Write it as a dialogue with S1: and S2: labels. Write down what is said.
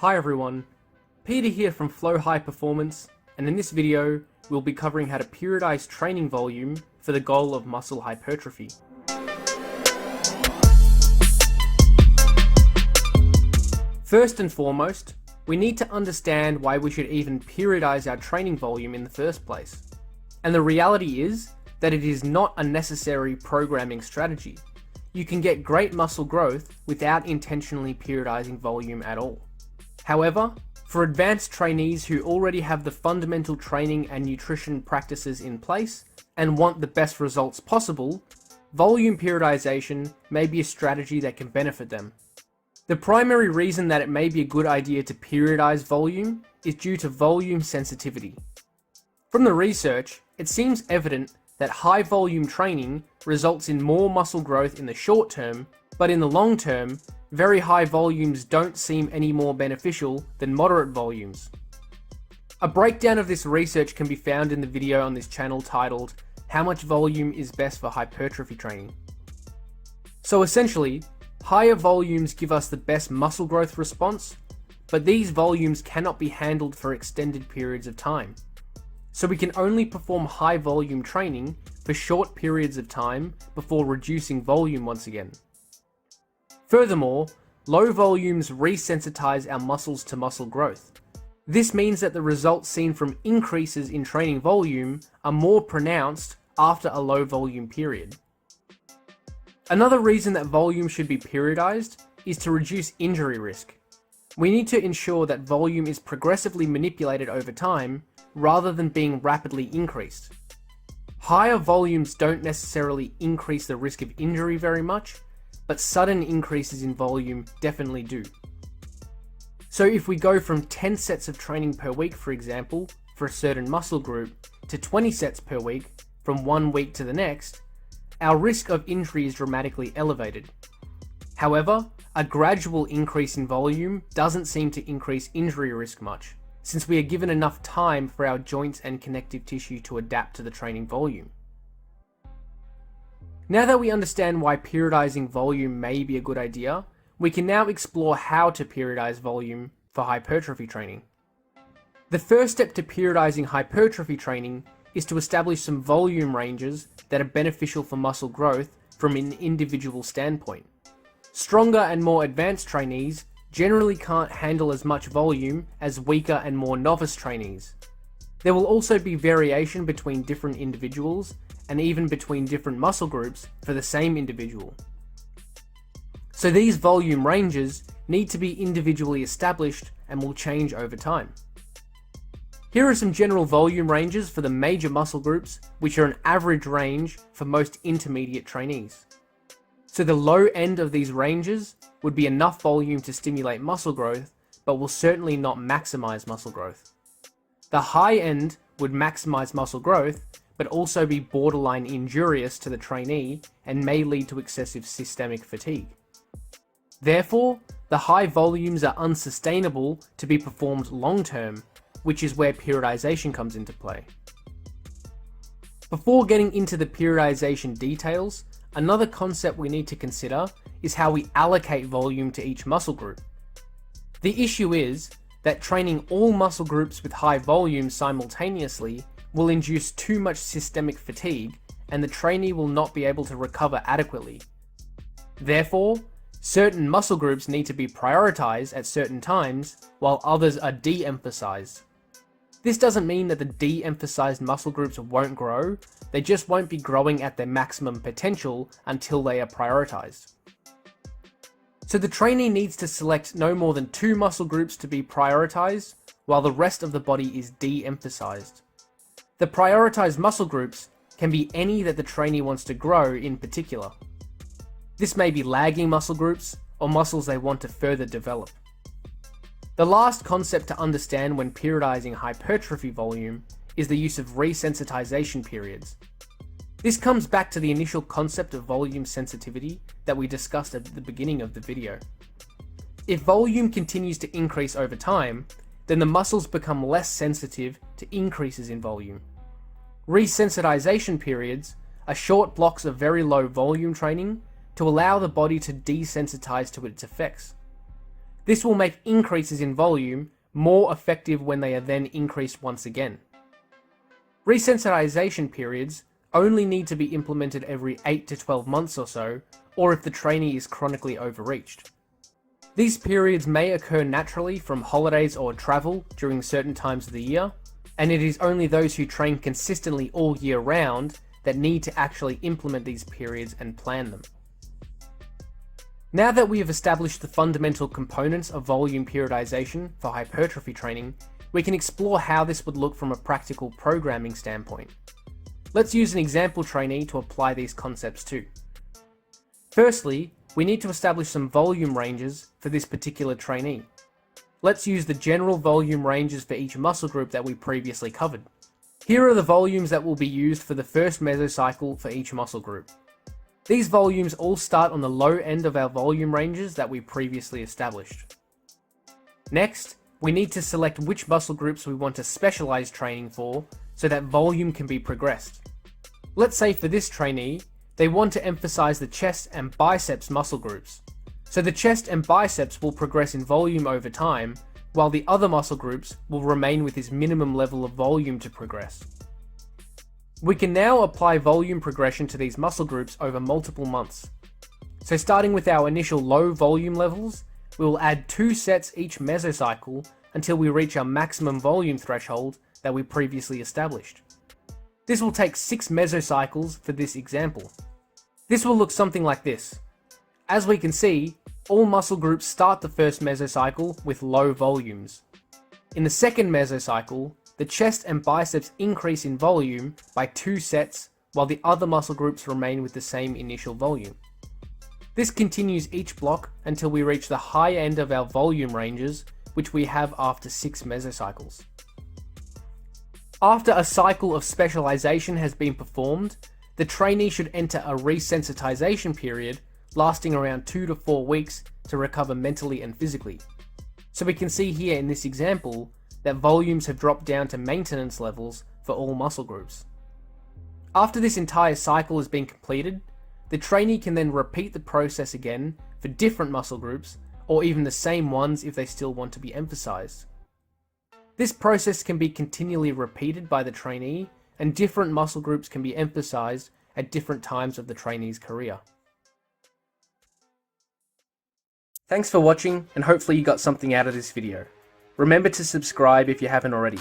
S1: Hi everyone, Peter here from Flow High Performance, and in this video we'll be covering how to periodize training volume for the goal of muscle hypertrophy. First and foremost, we need to understand why we should even periodize our training volume in the first place. And the reality is that it is not a necessary programming strategy. You can get great muscle growth without intentionally periodizing volume at all. However, for advanced trainees who already have the fundamental training and nutrition practices in place and want the best results possible, volume periodization may be a strategy that can benefit them. The primary reason that it may be a good idea to periodize volume is due to volume sensitivity. From the research, it seems evident that high volume training results in more muscle growth in the short term, but in the long term, very high volumes don't seem any more beneficial than moderate volumes. A breakdown of this research can be found in the video on this channel titled, "How much volume is best for hypertrophy training?" So essentially, higher volumes give us the best muscle growth response, but these volumes cannot be handled for extended periods of time. So we can only perform high volume training for short periods of time before reducing volume once again. Furthermore, low volumes resensitize our muscles to muscle growth. This means that the results seen from increases in training volume are more pronounced after a low volume period. Another reason that volume should be periodized is to reduce injury risk. We need to ensure that volume is progressively manipulated over time rather than being rapidly increased. Higher volumes don't necessarily increase the risk of injury very much, but sudden increases in volume definitely do. So if we go from 10 sets of training per week, for example, for a certain muscle group, to 20 sets per week from one week to the next, our risk of injury is dramatically elevated. However, a gradual increase in volume doesn't seem to increase injury risk much, since we are given enough time for our joints and connective tissue to adapt to the training volume. Now that we understand why periodizing volume may be a good idea, we can now explore how to periodize volume for hypertrophy training. The first step to periodizing hypertrophy training is to establish some volume ranges that are beneficial for muscle growth from an individual standpoint. Stronger and more advanced trainees generally can't handle as much volume as weaker and more novice trainees. There will also be variation between different individuals and even between different muscle groups for the same individual. So these volume ranges need to be individually established and will change over time. Here are some general volume ranges for the major muscle groups, which are an average range for most intermediate trainees. So the low end of these ranges would be enough volume to stimulate muscle growth, but will certainly not maximize muscle growth. The high end would maximize muscle growth, but also be borderline injurious to the trainee and may lead to excessive systemic fatigue. Therefore, the high volumes are unsustainable to be performed long term, which is where periodization comes into play. Before getting into the periodization details, another concept we need to consider is how we allocate volume to each muscle group. The issue is that training all muscle groups with high volume simultaneously will induce too much systemic fatigue, and the trainee will not be able to recover adequately. Therefore, certain muscle groups need to be prioritized at certain times, while others are de-emphasized. This doesn't mean that the de-emphasized muscle groups won't grow, they just won't be growing at their maximum potential until they are prioritized. So the trainee needs to select no more than 2 muscle groups to be prioritized, while the rest of the body is de-emphasized. The prioritized muscle groups can be any that the trainee wants to grow in particular. This may be lagging muscle groups or muscles they want to further develop. The last concept to understand when periodizing hypertrophy volume is the use of resensitization periods. This comes back to the initial concept of volume sensitivity that we discussed at the beginning of the video. If volume continues to increase over time, then the muscles become less sensitive to increases in volume. Resensitization periods are short blocks of very low volume training to allow the body to desensitize to its effects. This will make increases in volume more effective when they are then increased once again. Resensitization periods only need to be implemented every 8 to 12 months or so, or if the trainee is chronically overreached. These periods may occur naturally from holidays or travel during certain times of the year, and it is only those who train consistently all year round that need to actually implement these periods and plan them. Now that we have established the fundamental components of volume periodization for hypertrophy training, we can explore how this would look from a practical programming standpoint. Let's use an example trainee to apply these concepts to. Firstly, we need to establish some volume ranges for this particular trainee. Let's use the general volume ranges for each muscle group that we previously covered. Here are the volumes that will be used for the first mesocycle for each muscle group. These volumes all start on the low end of our volume ranges that we previously established. Next, we need to select which muscle groups we want to specialize training for so that volume can be progressed. Let's say for this trainee, they want to emphasize the chest and biceps muscle groups. So the chest and biceps will progress in volume over time, while the other muscle groups will remain with this minimum level of volume to progress. We can now apply volume progression to these muscle groups over multiple months. So starting with our initial low volume levels, we will add 2 sets each mesocycle until we reach our maximum volume threshold that we previously established. This will take 6 mesocycles for this example. This will look something like this. As we can see, all muscle groups start the first mesocycle with low volumes. In the second mesocycle, the chest and biceps increase in volume by 2 sets, while the other muscle groups remain with the same initial volume. This continues each block until we reach the high end of our volume ranges, which we have after 6 mesocycles. After a cycle of specialization has been performed, the trainee should enter a resensitization period lasting around 2 to 4 weeks to recover mentally and physically. So we can see here in this example that volumes have dropped down to maintenance levels for all muscle groups. After this entire cycle has been completed, the trainee can then repeat the process again for different muscle groups, or even the same ones if they still want to be emphasized. This process can be continually repeated by the trainee, and different muscle groups can be emphasized at different times of the trainee's career. Thanks for watching, and hopefully you got something out of this video. Remember to subscribe if you haven't already.